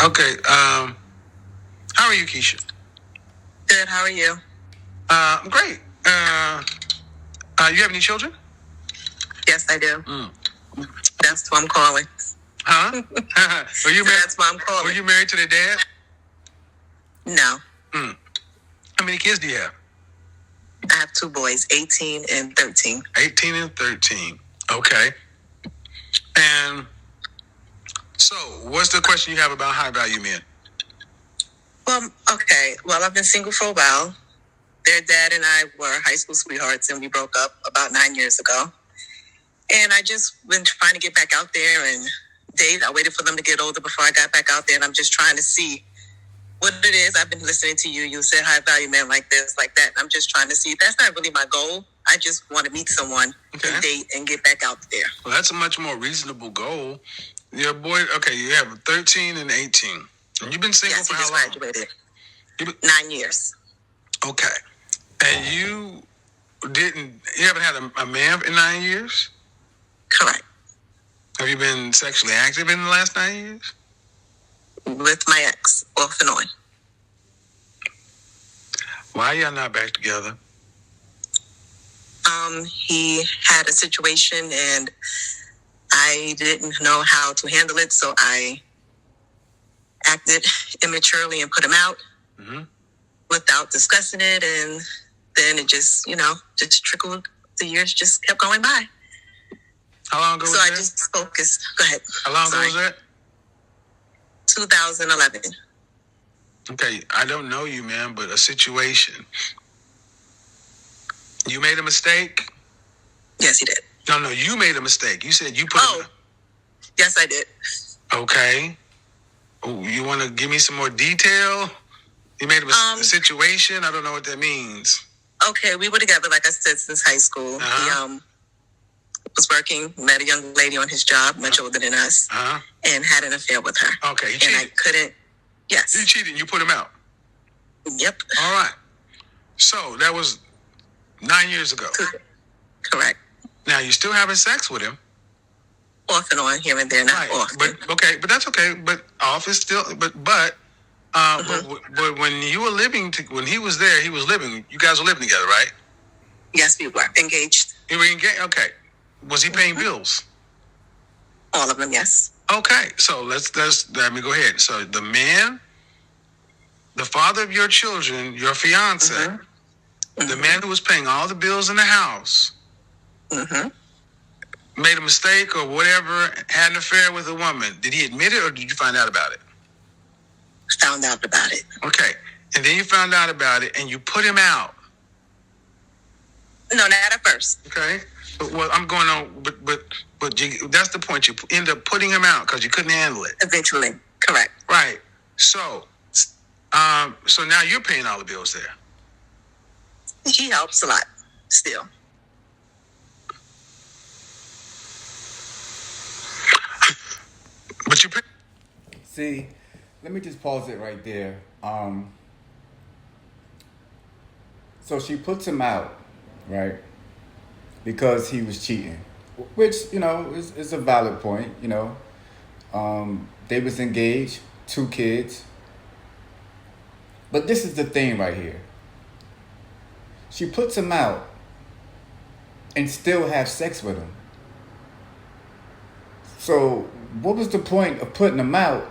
Okay. How are you, Keisha? Good. How are you? I'm great. You have any children? Yes, I do. That's why I'm calling. Huh? Are you married? That's why I'm calling. Were you married to their dad? No. How many kids do you have? I have 2 boys, 18 and 13. 18 and 13. Okay. And so, what's the question you have about high value men? Well, okay. Well, I've been single for a while. Their dad and I were high school sweethearts, and we broke up about 9 years ago. And I just been trying to get back out there and date. I waited for them to get older before I got back out there, and I'm just trying to see what it is. I've been listening to you. You said high value men like this, like that. And I'm just trying to see. That's not really my goal. I just want to meet someone and date and get back out there. Well, that's a much more reasonable goal. Your boy, okay, you have 13 and 18. And you've been single for how long? Yes, he just graduated. 9 years. Okay. And you haven't had a man in 9 years? Correct. Have you been sexually active in the last 9 years? With my ex, off and on. Why are y'all not back together? He had a situation and I didn't know how to handle it, so I acted immaturely and put him out without discussing it, and then it just trickled. The years just kept going by. How long ago was that? So I just focused. Go ahead. How long ago was that? 2011. Okay, I don't know you, man, but a situation. You made a mistake? Yes, he did. No, you made a mistake. You said you put him out. Yes, I did. Okay. Oh, you want to give me some more detail? You made a situation? I don't know what that means. Okay, we were together, like I said, since high school. He was working, met a young lady on his job, much older than us, and had an affair with her. Okay, he cheated. And I couldn't, yes. You cheated and you put him out? Yep. All right. So that was 9 years ago. Correct. Now, you're still having sex with him? Off and on, here and there, not often. But that's okay. But off is still, but when you were living, when he was there, he was living, you guys were living together, right? Yes, we were engaged. You were engaged? Okay. Was he paying bills? All of them, yes. Okay. So let me go ahead. So the man, the father of your children, your fiance, the man who was paying all the bills in the house, made a mistake or whatever, had an affair with a woman. Did he admit it or did you find out about it? Found out about it. Okay. And then you found out about it and you put him out. No, not at first. Okay. Well, I'm going on, but that's the point. You end up putting him out because you couldn't handle it. Eventually. Correct. Right. So now you're paying all the bills there. He helps a lot still. But you pay. See, let me just pause it right there. So she puts him out, right? Because he was cheating, which, is a valid point, They was engaged, 2 kids. But this is the thing right here. She puts him out and still have sex with him. So what was the point of putting him out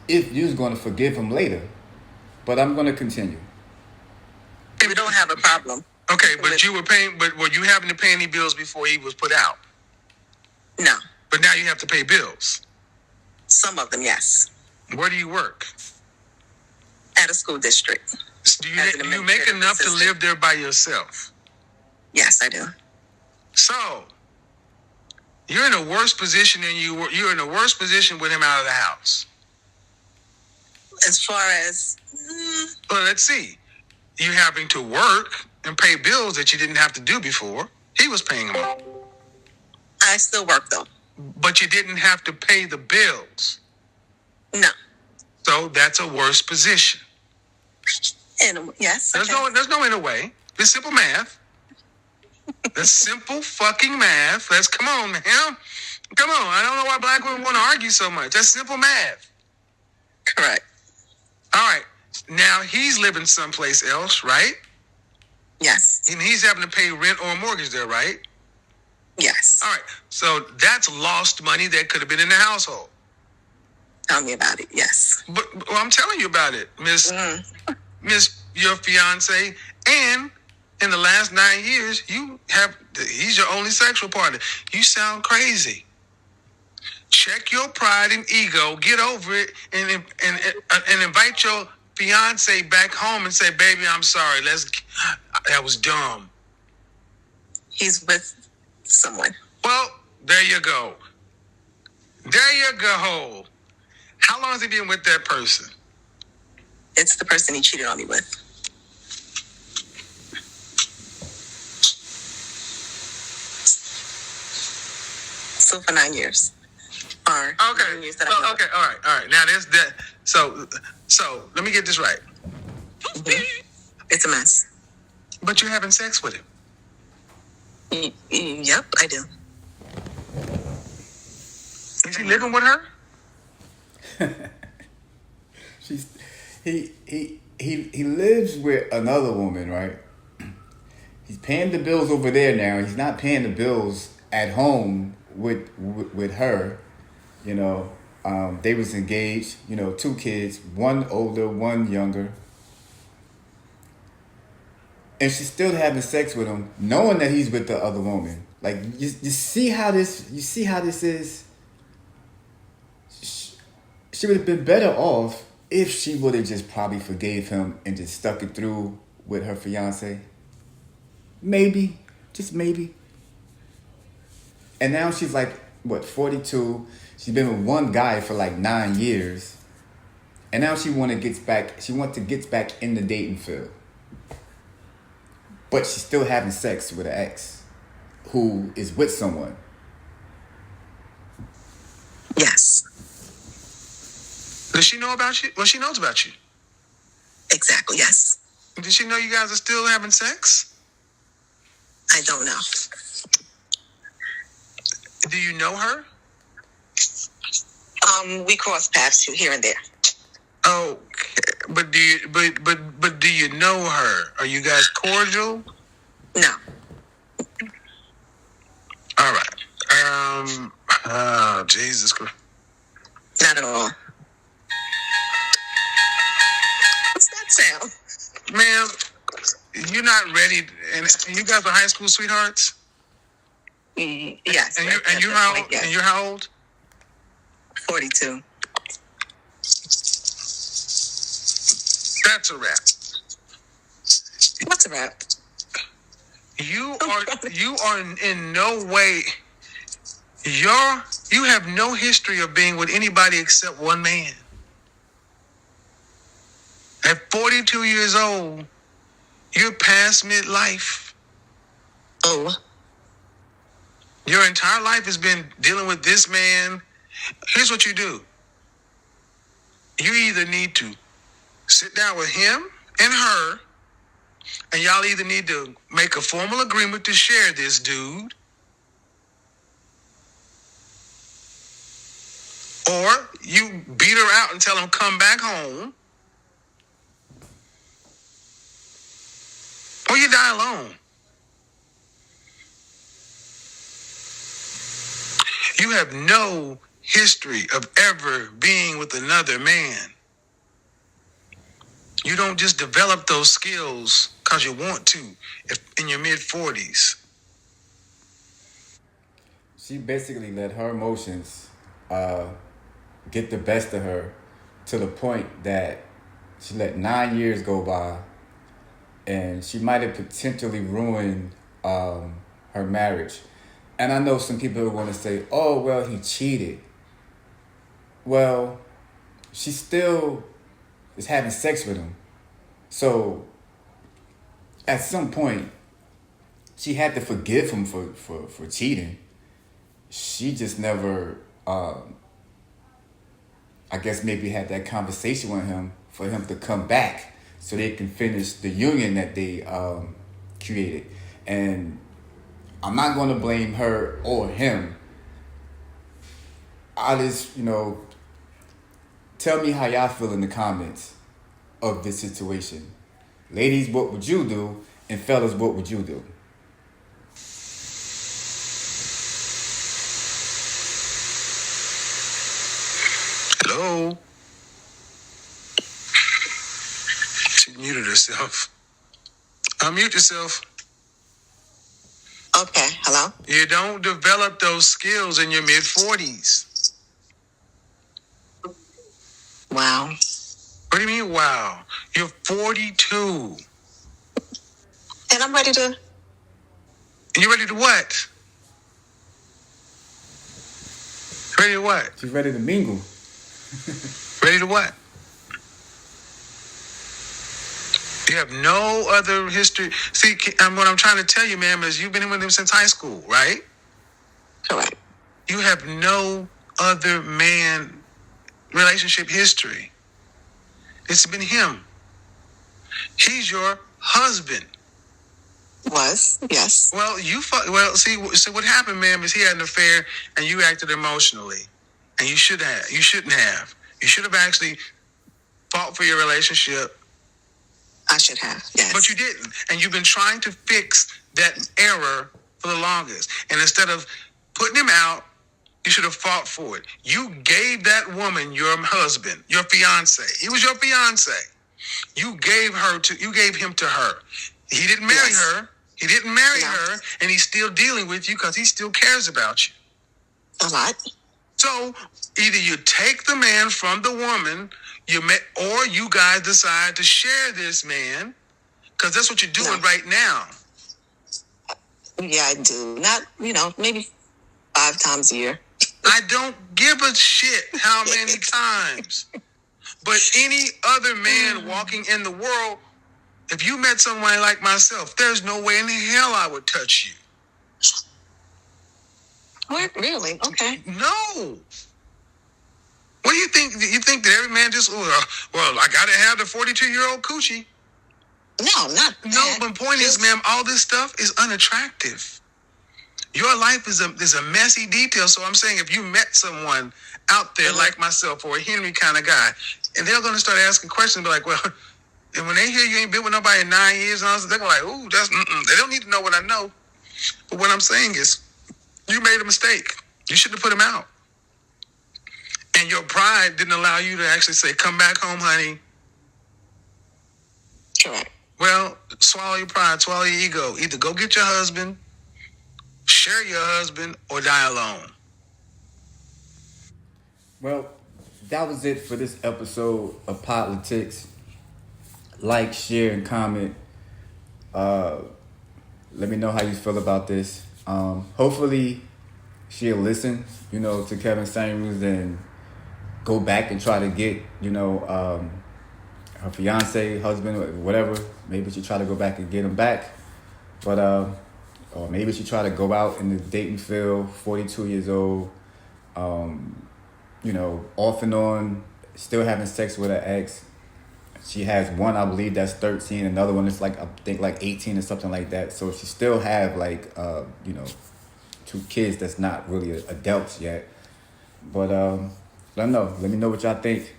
if you was going to forgive him later? But I'm going to continue. We don't have a problem. Okay, but you were paying, but were you having to pay any bills before he was put out? No. But now you have to pay bills. Some of them, yes. Where do you work? At a school district. Do you make enough to live there by yourself? Yes, I do. So you're in a worse position than you were. You're in a worse position with him out of the house. As far as, well, let's see. You're having to work and pay bills that you didn't have to do before. He was paying them all. I still work though. But you didn't have to pay the bills. No. So that's a worse position. And yes. There's no inner way. It's simple math. That's simple fucking math. Come on, man. Come on. I don't know why black women want to argue so much. That's simple math. Correct. Now he's living someplace else, right? Yes. And he's having to pay rent or mortgage there, right? Yes. All right. So that's lost money that could have been in the household. Tell me about it. Yes. But well, I'm telling you about it, Miss, your fiance, and in the last 9 years, he's your only sexual partner. You sound crazy. Check your pride and ego, get over it, and invite your fiance back home and say, "Baby, I'm sorry. That was dumb." He's with someone. Well, there you go. There you go. How long has he been with that person? It's the person he cheated on me with. So for 9 years. Or Okay. 9 years that I know. Okay. All right. Now there's that. So let me get this right. Mm-hmm. It's a mess. But you're having sex with him. Yep, I do. Is he living with her? He lives with another woman, right? He's paying the bills over there now. He's not paying the bills at home with her. You know, they was engaged. You know, 2 kids, one older, one younger, and she's still having sex with him, knowing that he's with the other woman. Like you see how this is. She would have been better off if she would have just probably forgave him and just stuck it through with her fiance. Maybe, just maybe. And now she's like, what, 42? She's been with one guy for like 9 years. And now she wants to get back in the dating field. But she's still having sex with an ex who is with someone. Yes. Does she know about you? Well, she knows about you. Exactly, yes. Does she know you guys are still having sex? I don't know. Do you know her? We cross paths here and there. Okay, but do you know her? Are you guys cordial? No. All right. Oh, Jesus Christ. Not at all. What's that sound? Ma'am, you're not ready, and you guys are high school sweethearts. Yes. And you're how old? Yes. And you're how old? 42. That's a wrap. What's a wrap? You are in no way. You have no history of being with anybody except one man. At 42 years old, you're past midlife. Oh. Your entire life has been dealing with this man. Here's what you do. You either need to sit down with him and her, and y'all either need to make a formal agreement to share this dude, or you beat her out and tell him come back home, or you die alone. You have no history of ever being with another man. You don't just develop those skills because you want to in your mid-40s. She basically let her emotions get the best of her to the point that she let 9 years go by, and she might have potentially ruined her marriage. And I know some people are going to say, oh, well, he cheated. Well, she still is having sex with him. So at some point, she had to forgive him for cheating. She just never, I guess maybe had that conversation with him for him to come back so they can finish the union that they created. And I'm not going to blame her or him. I just, tell me how y'all feel in the comments. of this situation? Ladies, what would you do? And fellas, what would you do? Hello? She muted herself. Unmute yourself. Okay, hello? You don't develop those skills in your mid-40s. Wow. What do you mean, wow? You're 42. And I'm ready to... And you ready to what? Ready to what? She's ready to mingle. Ready to what? You have no other history. See, what I'm trying to tell you, ma'am, is you've been with him since high school, right? Correct. You have no other man relationship history. It's been him. He's your husband. Was, yes. Well, see what happened, ma'am, is he had an affair and you acted emotionally. And you shouldn't have. You shouldn't have. You should have actually fought for your relationship. I should have, yes. But you didn't. And you've been trying to fix that error for the longest. And instead of putting him out, you should have fought for it. You gave that woman your husband, your fiance. He was your fiance. You gave him to her. He didn't marry her. He didn't marry her, and he's still dealing with you because he still cares about you. A lot. So either you take the man from the woman, or you guys decide to share this man, because that's what you're doing right now. Yeah, I do. Not, maybe 5 times a year. I don't give a shit how many times. But any other man walking in the world, if you met someone like myself, there's no way in hell I would touch you. What? Really? Okay. No. What do you think? You think that every man just, I got to have the 42-year-old coochie? No, not that. No, but the point is, ma'am, all this stuff is unattractive. Your life is a messy detail. So I'm saying if you met someone out there like myself or a Henry kind of guy, and they're going to start asking questions, be like, well, and when they hear you ain't been with nobody in 9 years, and all that, they're going to like, ooh, they don't need to know what I know. But what I'm saying is, you made a mistake. You shouldn't have put him out. And your pride didn't allow you to actually say, come back home, honey. Correct. Well, swallow your pride, swallow your ego. Either go get your husband, share your husband, or die alone. Well, that was it for this episode of Politics. Like, share, and comment. Let me know how you feel about this. Hopefully, she'll listen, to Kevin Samuels and go back and try to get, her fiance, husband, or whatever. Maybe she try to go back and get him back. But, or maybe she try to go out in the dating field, 42 years old, off and on, still having sex with her ex. She has one, I believe, that's 13. Another one is I think 18 or something like that. So she still have 2 kids that's not really adults yet. But let me know what y'all think.